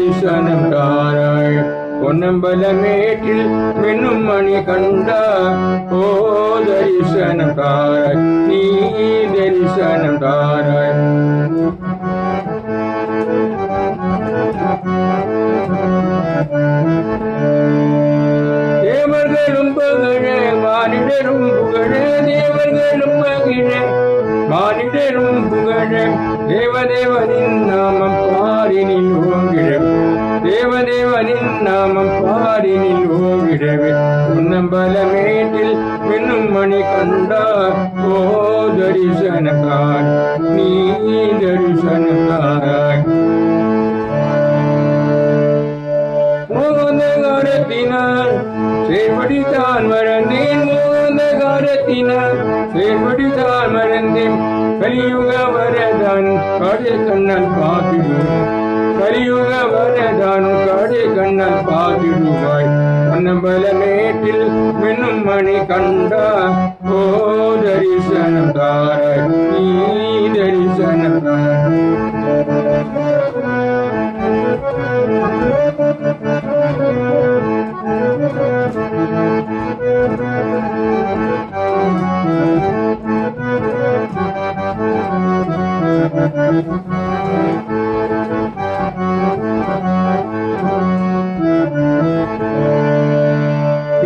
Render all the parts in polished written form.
தரிசனம் தாராய் பொன்னம்பலமேட்டில் மின்னும் மணி கண்டா ஓ தரிசனம் தாராய் நீ தரிசனம் தாராய் தேவர்களும் பகழே மானிடரும் புகழே தேவர்களும் பகிழே மானிடரும் புகழே தேவதேவனின் நாமம் பாரினில் ஓங்கிட தேவதேவனின் நாமம் பாரினில் ஓங்கிடவே பொன்னம்பலமேட்டில் மின்னும் மணி கண்டார் ஓ தரிசனக்கார் நீ தரிசனக்காராய் மோகந்தகாரத்தினால் சேர்படித்தான் மறந்தேன் மோகந்தகாரத்தினால் சேர்படித்தான் மறந்தேன் கலியுக வரதான் காடே கண்ணன் காத்திடும் கலியுக வரதான் காடே கண்ணன் காத்திடுவாய் பொன்னம்பலமேட்டில் மின்னும் மணி கண்டா ஓ தரிசனம் தாராய் நீ தரிசனம் தாராய்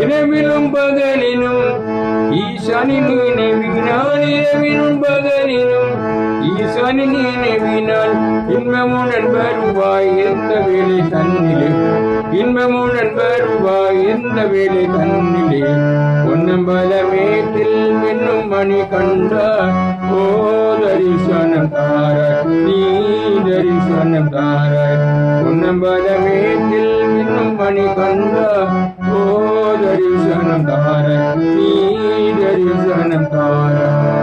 இரவிலும் பகலிலும் ஈசானின் நினைவினால் இரவிலும் பகலிலும் ஈசானின் நினைவினால் இன்பமுடன் வருவாய் எந்த வேலை தன்னிலே இன்பமுடன் வருவாய் எந்த வேலை தன்னிலே பொன்னம்பலமேட்டில் மின்னும் மணி கண்டா ஓ தரிசனம் தாராய் நீ தரிசனம் தாராய் பொன்னம்பலமேட்டில் மின்னும் மணி கண்டா ஓ தரிசனம் தாராய் நீ தரிசனம் தாராய்